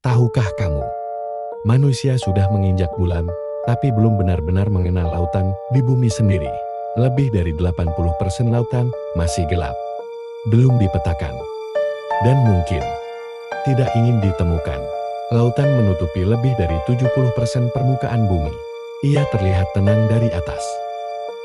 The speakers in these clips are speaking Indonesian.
tahukah kamu? Manusia sudah menginjak bulan, tapi belum benar-benar mengenal lautan di bumi sendiri. Lebih dari 80% lautan masih gelap, belum dipetakan, dan mungkin tidak ingin ditemukan. Lautan menutupi lebih dari 70% permukaan bumi. Ia terlihat tenang dari atas,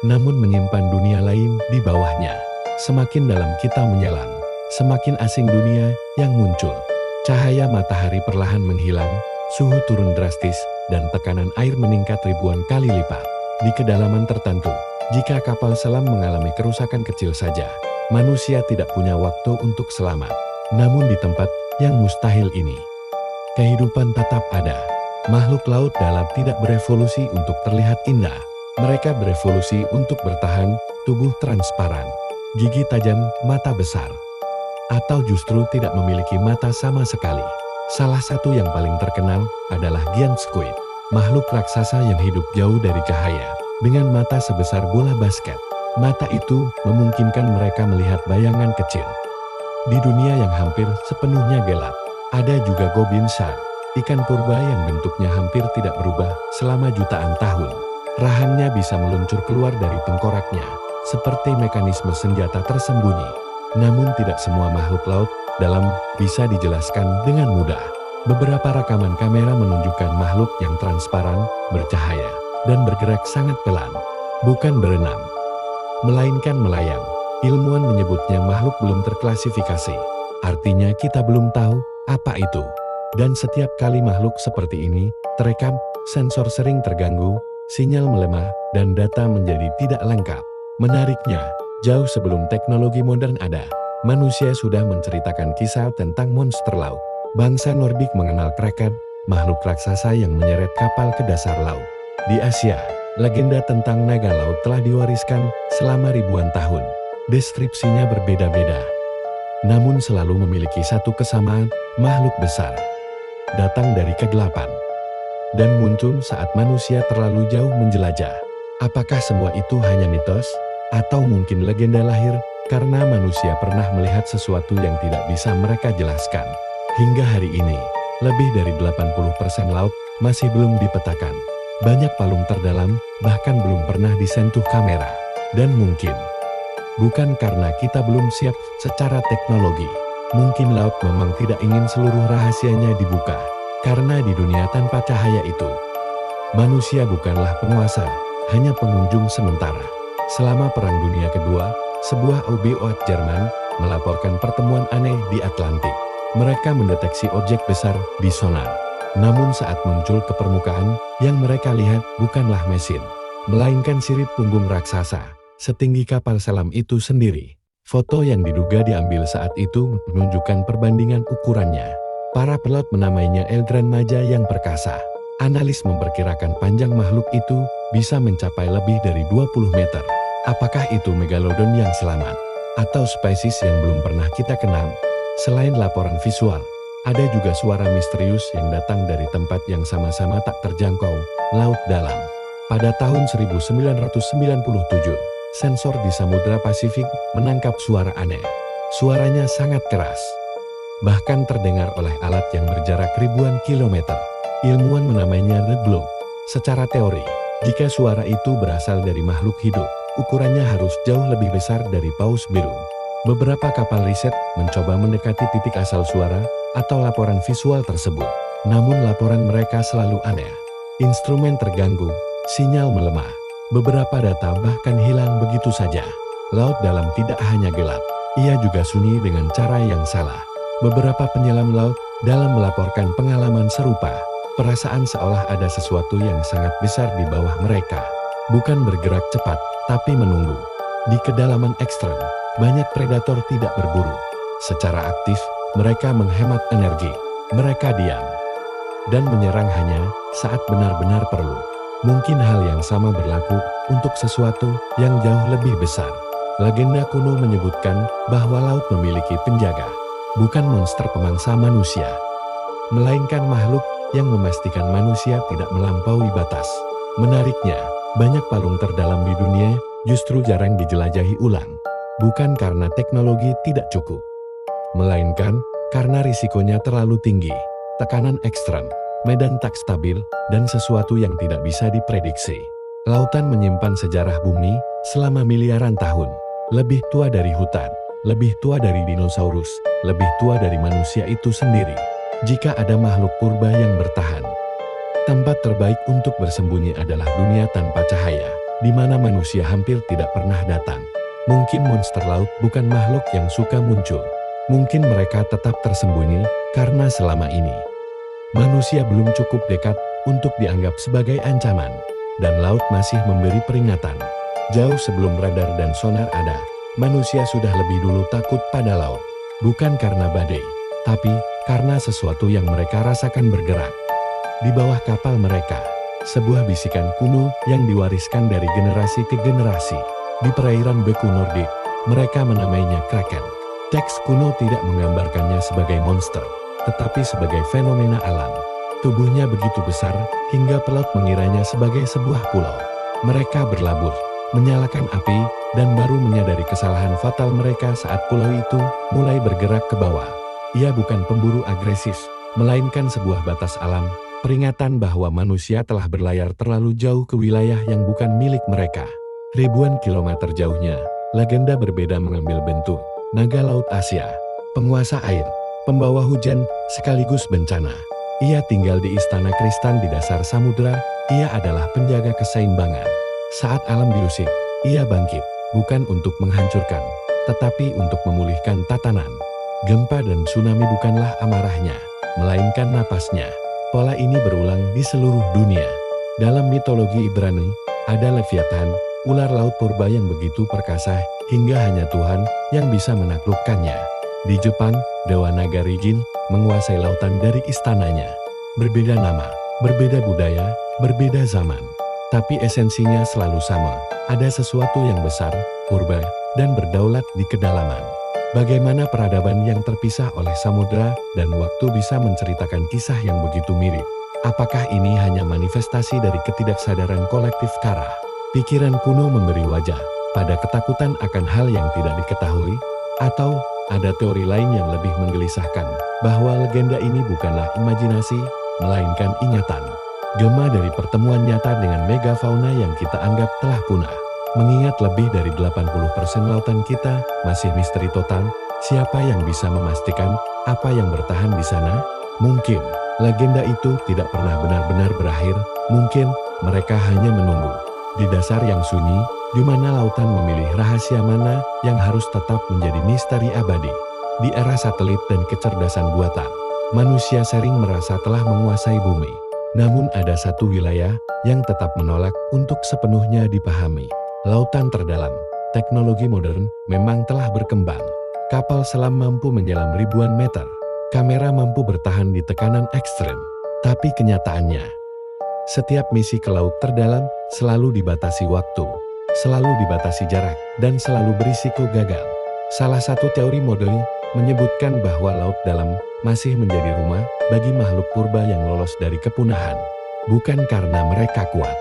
namun menyimpan dunia lain di bawahnya. Semakin dalam kita menyelam, semakin asing dunia yang muncul. Cahaya matahari perlahan menghilang, suhu turun drastis, dan tekanan air meningkat ribuan kali lipat. Di kedalaman tertentu, jika kapal selam mengalami kerusakan kecil saja, manusia tidak punya waktu untuk selamat. Namun di tempat yang mustahil ini, kehidupan tetap ada. Makhluk laut dalam tidak berevolusi untuk terlihat indah. Mereka berevolusi untuk bertahan, tubuh transparan, gigi tajam, mata besar, atau justru tidak memiliki mata sama sekali. Salah satu yang paling terkenal adalah giant squid, makhluk raksasa yang hidup jauh dari cahaya, dengan mata sebesar bola basket. Mata itu memungkinkan mereka melihat bayangan kecil di dunia yang hampir sepenuhnya gelap. Ada juga goblin shark, ikan purba yang bentuknya hampir tidak berubah selama jutaan tahun. Rahangnya bisa meluncur keluar dari tengkoraknya, seperti mekanisme senjata tersembunyi. Namun tidak semua makhluk laut dalam bisa dijelaskan dengan mudah. Beberapa rekaman kamera menunjukkan makhluk yang transparan, bercahaya, dan bergerak sangat pelan. Bukan berenang, melainkan melayang. Ilmuwan menyebutnya makhluk belum terklasifikasi. Artinya kita belum tahu apa itu. Dan setiap kali makhluk seperti ini terekam, sensor sering terganggu, sinyal melemah, dan data menjadi tidak lengkap. Menariknya, jauh sebelum teknologi modern ada, manusia sudah menceritakan kisah tentang monster laut. Bangsa Nordik mengenal kraken, makhluk raksasa yang menyeret kapal ke dasar laut. Di Asia, legenda tentang naga laut telah diwariskan selama ribuan tahun. Deskripsinya berbeda-beda, namun selalu memiliki satu kesamaan: makhluk besar datang dari kegelapan dan muncul saat manusia terlalu jauh menjelajah. Apakah semua itu hanya mitos? Atau mungkin legenda lahir karena manusia pernah melihat sesuatu yang tidak bisa mereka jelaskan? Hingga hari ini, lebih dari 80% laut masih belum dipetakan. Banyak palung terdalam bahkan belum pernah disentuh kamera. Dan mungkin bukan karena kita belum siap secara teknologi. Mungkin laut memang tidak ingin seluruh rahasianya dibuka. Karena di dunia tanpa cahaya itu, manusia bukanlah penguasa, hanya pengunjung sementara. Selama Perang Dunia Kedua, sebuah U-boat Jerman melaporkan pertemuan aneh di Atlantik. Mereka mendeteksi objek besar di sonar. Namun saat muncul ke permukaan, yang mereka lihat bukanlah mesin, melainkan sirip punggung raksasa setinggi kapal selam itu sendiri. Foto yang diduga diambil saat itu menunjukkan perbandingan ukurannya. Para pilot menamainya El Gran Maja yang perkasa. Analis memperkirakan panjang makhluk itu bisa mencapai lebih dari 20 meter. Apakah itu megalodon yang selamat? Atau spesies yang belum pernah kita kenal? Selain laporan visual, ada juga suara misterius yang datang dari tempat yang sama-sama tak terjangkau, laut dalam. Pada tahun 1997, sensor di Samudra Pasifik menangkap suara aneh. Suaranya sangat keras, bahkan terdengar oleh alat yang berjarak ribuan kilometer. Ilmuwan menamainya Red Globe. Secara teori, jika suara itu berasal dari makhluk hidup, ukurannya harus jauh lebih besar dari paus biru. Beberapa kapal riset mencoba mendekati titik asal suara atau laporan visual tersebut. Namun laporan mereka selalu aneh. Instrumen terganggu, sinyal melemah. Beberapa data bahkan hilang begitu saja. Laut dalam tidak hanya gelap, ia juga sunyi dengan cara yang salah. Beberapa penyelam laut dalam melaporkan pengalaman serupa. Perasaan seolah ada sesuatu yang sangat besar di bawah mereka. Bukan bergerak cepat, tapi menunggu. Di kedalaman ekstrem, banyak predator tidak berburu secara aktif. Mereka menghemat energi. Mereka diam dan menyerang hanya saat benar-benar perlu. Mungkin hal yang sama berlaku untuk sesuatu yang jauh lebih besar. Legenda kuno menyebutkan bahwa laut memiliki penjaga, bukan monster pemangsa manusia, melainkan makhluk yang memastikan manusia tidak melampaui batas. Menariknya, banyak palung terdalam di dunia justru jarang dijelajahi ulang. Bukan karena teknologi tidak cukup, melainkan karena risikonya terlalu tinggi. tekanan ekstrem, medan tak stabil, dan sesuatu yang tidak bisa diprediksi. Lautan menyimpan sejarah bumi selama miliaran tahun. Lebih tua dari hutan, lebih tua dari dinosaurus, lebih tua dari manusia itu sendiri. Jika ada makhluk purba yang bertahan, tempat terbaik untuk bersembunyi adalah dunia tanpa cahaya, di mana manusia hampir tidak pernah datang. Mungkin monster laut bukan makhluk yang suka muncul. Mungkin mereka tetap tersembunyi, karena selama ini manusia belum cukup dekat untuk dianggap sebagai ancaman. Dan laut masih memberi peringatan. Jauh sebelum radar dan sonar ada, manusia sudah lebih dulu takut pada laut. Bukan karena badai, tapi karena sesuatu yang mereka rasakan bergerak di bawah kapal mereka. Sebuah bisikan kuno yang diwariskan dari generasi ke generasi. Di perairan beku Nordik, mereka menamainya Kraken. Teks kuno tidak menggambarkannya sebagai monster, tetapi sebagai fenomena alam. Tubuhnya begitu besar, hingga pelaut mengiranya sebagai sebuah pulau. Mereka berlabur, menyalakan api, dan baru menyadari kesalahan fatal mereka saat pulau itu mulai bergerak ke bawah. Ia bukan pemburu agresif, melainkan sebuah batas alam, peringatan bahwa manusia telah berlayar terlalu jauh ke wilayah yang bukan milik mereka. Ribuan kilometer jauhnya, legenda berbeda mengambil bentuk. Naga Laut Asia, penguasa air, pembawa hujan, sekaligus bencana. Ia tinggal di istana kristal di dasar samudera. Ia adalah penjaga keseimbangan. Saat alam diusik, ia bangkit, bukan untuk menghancurkan, tetapi untuk memulihkan tatanan. Gempa dan tsunami bukanlah amarahnya, melainkan napasnya. Pola ini berulang di seluruh dunia. Dalam mitologi Ibrani, ada Leviathan, ular laut purba yang begitu perkasa, hingga hanya Tuhan yang bisa menaklukkannya. Di Jepang, Dewa Nagari Jin menguasai lautan dari istananya. Berbeda nama, berbeda budaya, berbeda zaman. Tapi esensinya selalu sama. Ada sesuatu yang besar, purba, dan berdaulat di kedalaman. Bagaimana peradaban yang terpisah oleh samudera dan waktu bisa menceritakan kisah yang begitu mirip? Apakah ini hanya manifestasi dari ketidaksadaran kolektif Kara? Pikiran kuno memberi wajah pada ketakutan akan hal yang tidak diketahui? Atau ada teori lain yang lebih menggelisahkan, bahwa legenda ini bukanlah imajinasi, melainkan ingatan. Gema dari pertemuan nyata dengan megafauna yang kita anggap telah punah. Mengingat lebih dari 80% lautan kita masih misteri total, siapa yang bisa memastikan apa yang bertahan di sana? Mungkin legenda itu tidak pernah benar-benar berakhir, mungkin mereka hanya menunggu di dasar yang sunyi, di mana lautan memilih rahasia mana yang harus tetap menjadi misteri abadi. Di era satelit dan kecerdasan buatan, manusia sering merasa telah menguasai bumi. Namun ada satu wilayah yang tetap menolak untuk sepenuhnya dipahami. Lautan terdalam. Teknologi modern memang telah berkembang. Kapal selam mampu menyelam ribuan meter. Kamera mampu bertahan di tekanan ekstrem. Tapi kenyataannya, setiap misi ke laut terdalam selalu dibatasi waktu, selalu dibatasi jarak, dan selalu berisiko gagal. Salah satu teori modern menyebutkan bahwa laut dalam masih menjadi rumah bagi makhluk purba yang lolos dari kepunahan. Bukan karena mereka kuat,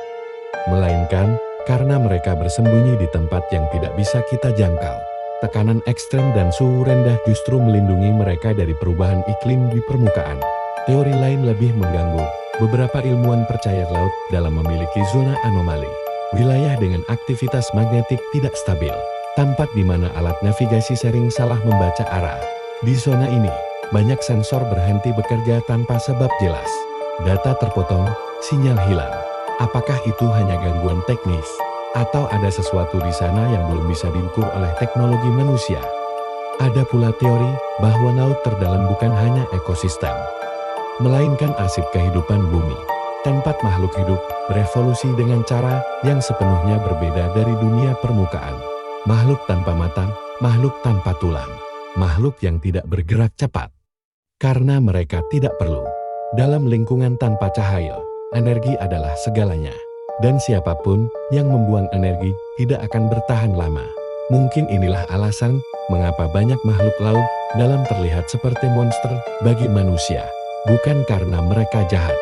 melainkan karena mereka bersembunyi di tempat yang tidak bisa kita jangkau. Tekanan ekstrem dan suhu rendah justru melindungi mereka dari perubahan iklim di permukaan. Teori lain lebih mengganggu. Beberapa ilmuwan percaya laut dalam memiliki zona anomali. Wilayah dengan aktivitas magnetik tidak stabil. Tempat di mana alat navigasi sering salah membaca arah. Di zona ini, banyak sensor berhenti bekerja tanpa sebab jelas. Data terpotong, sinyal hilang. Apakah itu hanya gangguan teknis? Atau ada sesuatu di sana yang belum bisa diukur oleh teknologi manusia? Ada pula teori bahwa laut terdalam bukan hanya ekosistem, melainkan arsip kehidupan bumi. Tempat makhluk hidup berevolusi dengan cara yang sepenuhnya berbeda dari dunia permukaan. Makhluk tanpa mata, makhluk tanpa tulang, makhluk yang tidak bergerak cepat. Karena mereka tidak perlu. Dalam lingkungan tanpa cahaya, energi adalah segalanya. Dan siapapun yang membuang energi tidak akan bertahan lama. Mungkin inilah alasan mengapa banyak makhluk laut dalam terlihat seperti monster bagi manusia. Bukan karena mereka jahat,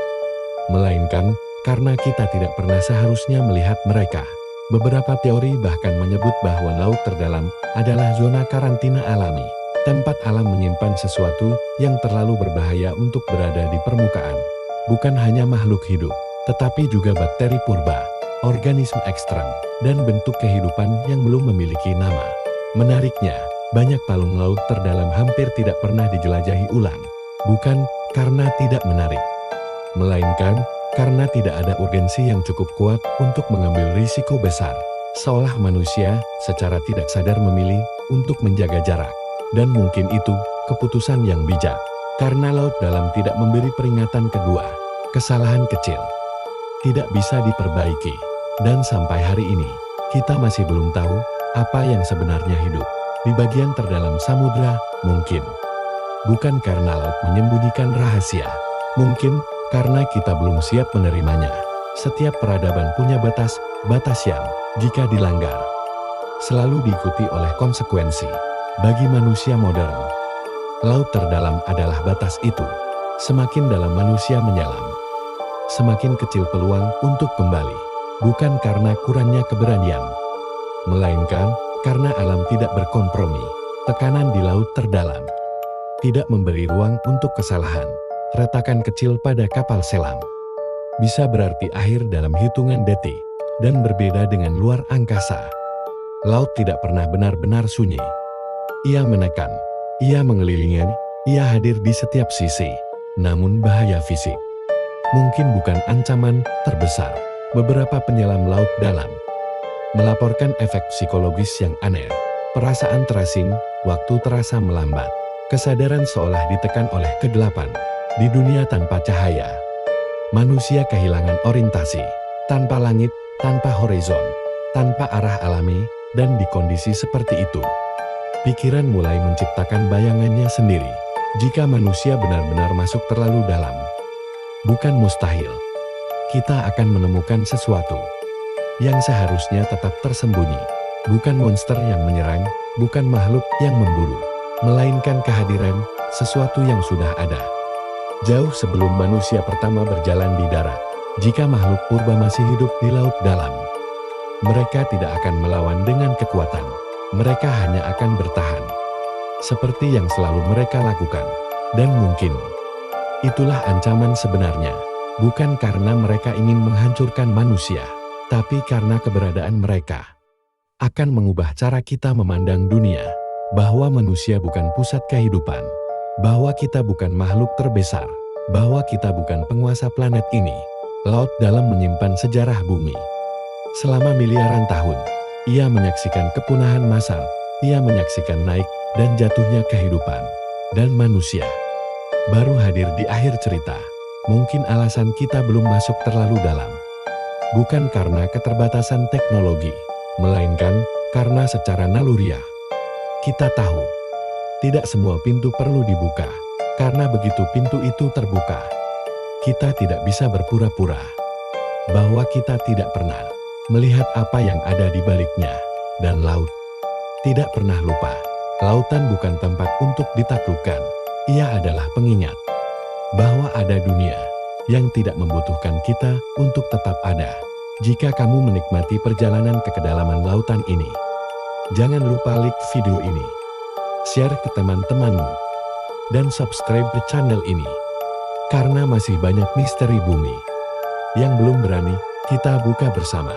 melainkan karena kita tidak pernah seharusnya melihat mereka. Beberapa teori bahkan menyebut bahwa laut terdalam adalah zona karantina alami. tempat alam menyimpan sesuatu yang terlalu berbahaya untuk berada di permukaan. Bukan hanya makhluk hidup, tetapi juga bakteri purba, organisme ekstrem, dan bentuk kehidupan yang belum memiliki nama. Menariknya, banyak palung laut terdalam hampir tidak pernah dijelajahi ulang. Bukan karena tidak menarik, melainkan karena tidak ada urgensi yang cukup kuat untuk mengambil risiko besar. Seolah manusia secara tidak sadar memilih untuk menjaga jarak. Dan mungkin itu keputusan yang bijak. Karena laut dalam tidak memberi peringatan kedua. Kesalahan kecil tidak bisa diperbaiki. Dan sampai hari ini, kita masih belum tahu apa yang sebenarnya hidup di bagian terdalam samudra. Mungkin bukan karena laut menyembunyikan rahasia. Mungkin karena kita belum siap menerimanya. Setiap peradaban punya batas yang, jika dilanggar, selalu diikuti oleh konsekuensi. Bagi manusia modern, laut terdalam adalah batas itu. Semakin dalam manusia menyelam, semakin kecil peluang untuk kembali. Bukan karena kurangnya keberanian, melainkan karena alam tidak berkompromi. Tekanan di laut terdalam tidak memberi ruang untuk kesalahan. Retakan kecil pada kapal selam bisa berarti akhir dalam hitungan detik, dan berbeda dengan luar angkasa. Laut tidak pernah benar-benar sunyi. Ia menekan, ia mengelilingi, ia hadir di setiap sisi. Namun bahaya fisik mungkin bukan ancaman terbesar. Beberapa penyelam laut dalam melaporkan efek psikologis yang aneh. Perasaan terasing, waktu terasa melambat. Kesadaran seolah ditekan oleh kegelapan. Di dunia tanpa cahaya, manusia kehilangan orientasi. Tanpa langit, tanpa horizon, tanpa arah alami, dan di kondisi seperti itu, pikiran mulai menciptakan bayangannya sendiri. Jika manusia benar-benar masuk terlalu dalam, bukan mustahil, kita akan menemukan sesuatu yang seharusnya tetap tersembunyi. Bukan monster yang menyerang, bukan makhluk yang memburu, melainkan kehadiran sesuatu yang sudah ada jauh sebelum manusia pertama berjalan di darat. Jika makhluk purba masih hidup di laut dalam, mereka tidak akan melawan dengan kekuatan. Mereka hanya akan bertahan, seperti yang selalu mereka lakukan. Dan mungkin itulah ancaman sebenarnya. Bukan karena mereka ingin menghancurkan manusia, tapi karena keberadaan mereka akan mengubah cara kita memandang dunia. Bahwa manusia bukan pusat kehidupan, bahwa kita bukan makhluk terbesar, bahwa kita bukan penguasa planet ini. Laut dalam menyimpan sejarah bumi. Selama miliaran tahun, ia menyaksikan kepunahan massal, ia menyaksikan naik dan jatuhnya kehidupan. Dan manusia baru hadir di akhir cerita. Mungkin alasan kita belum masuk terlalu dalam, bukan karena keterbatasan teknologi, melainkan karena secara naluriah kita tahu tidak semua pintu perlu dibuka. Karena begitu pintu itu terbuka, kita tidak bisa berpura-pura bahwa kita tidak pernah melihat apa yang ada di baliknya. Dan laut tidak pernah lupa. Lautan bukan tempat untuk ditaklukkan. Ia adalah pengingat bahwa ada dunia yang tidak membutuhkan kita untuk tetap ada. Jika kamu menikmati perjalanan ke kedalaman lautan ini, jangan lupa like video ini, share ke teman-temanmu, dan subscribe ke channel ini. Karena masih banyak misteri bumi yang belum berani kita buka bersama.